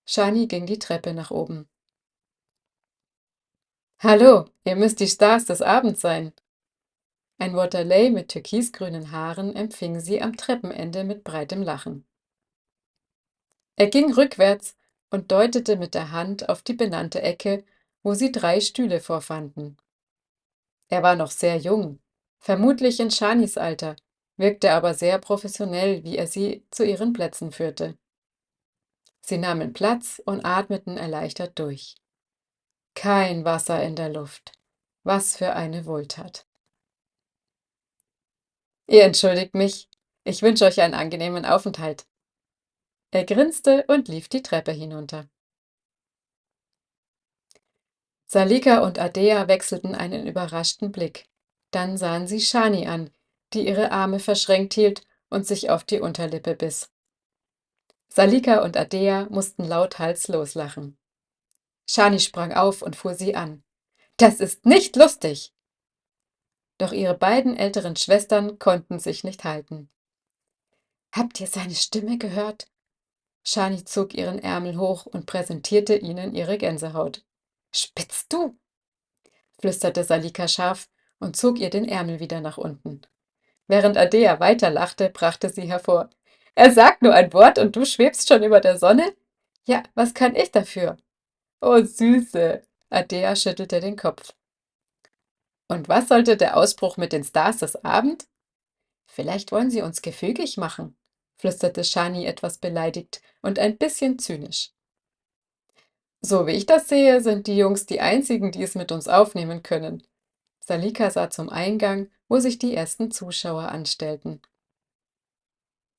Shani ging die Treppe nach oben. Hallo, ihr müsst die Stars des Abends sein. Ein Waterlei mit türkisgrünen Haaren empfing sie am Treppenende mit breitem Lachen. Er ging rückwärts und deutete mit der Hand auf die benannte Ecke, wo sie 3 Stühle vorfanden. Er war noch sehr jung, vermutlich in Shanis Alter, wirkte aber sehr professionell, wie er sie zu ihren Plätzen führte. Sie nahmen Platz und atmeten erleichtert durch. Kein Wasser in der Luft. Was für eine Wohltat. Ihr entschuldigt mich. Ich wünsche euch einen angenehmen Aufenthalt. Er grinste und lief die Treppe hinunter. Salika und Ardea wechselten einen überraschten Blick. Dann sahen sie Shani an, die ihre Arme verschränkt hielt und sich auf die Unterlippe biss. Salika und Ardea mussten lauthals loslachen. Shani sprang auf und fuhr sie an. Das ist nicht lustig! Doch ihre beiden älteren Schwestern konnten sich nicht halten. Habt ihr seine Stimme gehört? Shani zog ihren Ärmel hoch und präsentierte ihnen ihre Gänsehaut. Spitzt du? Flüsterte Salika scharf und zog ihr den Ärmel wieder nach unten. Während Ardea weiterlachte, brachte sie hervor. Er sagt nur ein Wort und du schwebst schon über der Sonne? Ja, was kann ich dafür? Oh, Süße! Ardea schüttelte den Kopf. Und was sollte der Ausbruch mit den Stars des Abend? Vielleicht wollen sie uns gefügig machen, flüsterte Shani etwas beleidigt und ein bisschen zynisch. So wie ich das sehe, sind die Jungs die einzigen, die es mit uns aufnehmen können. Salika sah zum Eingang, wo sich die ersten Zuschauer anstellten.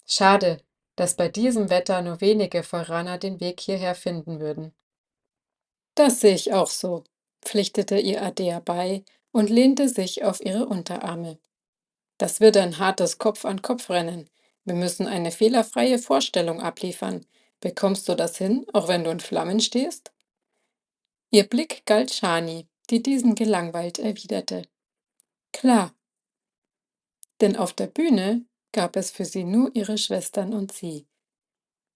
Schade, dass bei diesem Wetter nur wenige Voraner den Weg hierher finden würden. Das sehe ich auch so, pflichtete ihr Ardea bei und lehnte sich auf ihre Unterarme. Das wird ein hartes Kopf-an-Kopf-Rennen. Wir müssen eine fehlerfreie Vorstellung abliefern. Bekommst du das hin, auch wenn du in Flammen stehst? Ihr Blick galt Shani, die diesen gelangweilt erwiderte. Klar, denn auf der Bühne gab es für sie nur ihre Schwestern und sie.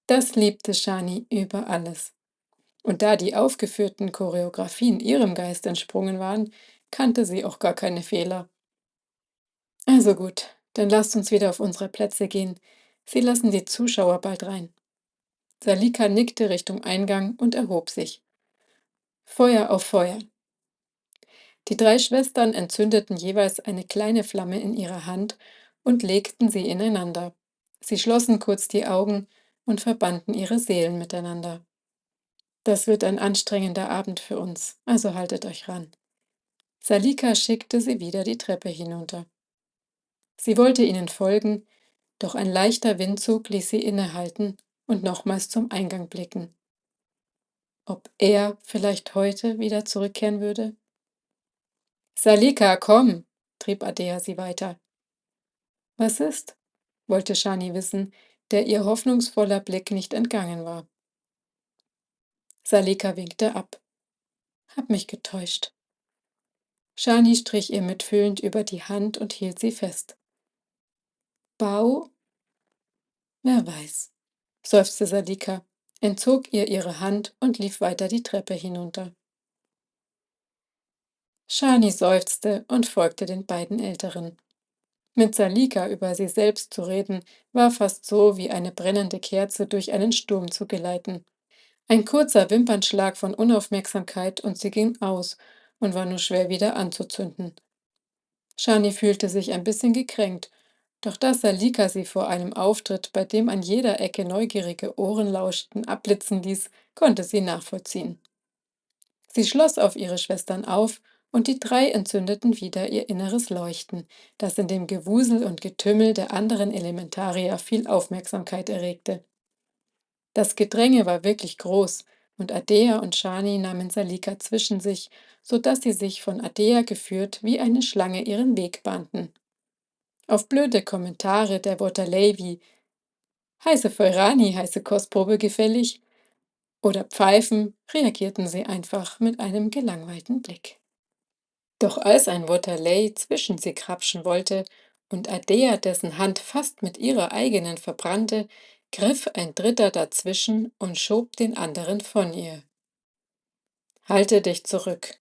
Das liebte Shani über alles. Und da die aufgeführten Choreografien ihrem Geist entsprungen waren, kannte sie auch gar keine Fehler. Also gut, dann lasst uns wieder auf unsere Plätze gehen. Sie lassen die Zuschauer bald rein. Salika nickte Richtung Eingang und erhob sich. Feuer auf Feuer. Die 3 Schwestern entzündeten jeweils eine kleine Flamme in ihrer Hand und legten sie ineinander. Sie schlossen kurz die Augen und verbanden ihre Seelen miteinander. Das wird ein anstrengender Abend für uns, also haltet euch ran. Salika schickte sie wieder die Treppe hinunter. Sie wollte ihnen folgen, doch ein leichter Windzug ließ sie innehalten und nochmals zum Eingang blicken. Ob er vielleicht heute wieder zurückkehren würde? Salika, komm, trieb Ardea sie weiter. Was ist? Wollte Shani wissen, der ihr hoffnungsvoller Blick nicht entgangen war. Salika winkte ab. Hab mich getäuscht. Shani strich ihr mitfühlend über die Hand und hielt sie fest. Bau? Wer weiß, seufzte Salika, entzog ihr ihre Hand und lief weiter die Treppe hinunter. Shani seufzte und folgte den beiden Älteren. Mit Salika über sie selbst zu reden, war fast so wie eine brennende Kerze durch einen Sturm zu geleiten. Ein kurzer Wimpernschlag von Unaufmerksamkeit und sie ging aus und war nur schwer wieder anzuzünden. Shani fühlte sich ein bisschen gekränkt, doch dass Salika sie vor einem Auftritt, bei dem an jeder Ecke neugierige Ohren lauschten, abblitzen ließ, konnte sie nachvollziehen. Sie schloss auf ihre Schwestern auf, und die 3 entzündeten wieder ihr inneres Leuchten, das in dem Gewusel und Getümmel der anderen Elementarier viel Aufmerksamkeit erregte. Das Gedränge war wirklich groß, und Ardea und Shani nahmen Salika zwischen sich, so dass sie sich von Ardea geführt wie eine Schlange ihren Weg bahnten. Auf blöde Kommentare der Waterlei wie »Heiße Feurani, heiße Kostprobe gefällig« oder »Pfeifen« reagierten sie einfach mit einem gelangweilten Blick. Doch als ein Waterlei zwischen sie krapschen wollte und Ardea dessen Hand fast mit ihrer eigenen verbrannte, griff ein Dritter dazwischen und schob den anderen von ihr. Halte dich zurück,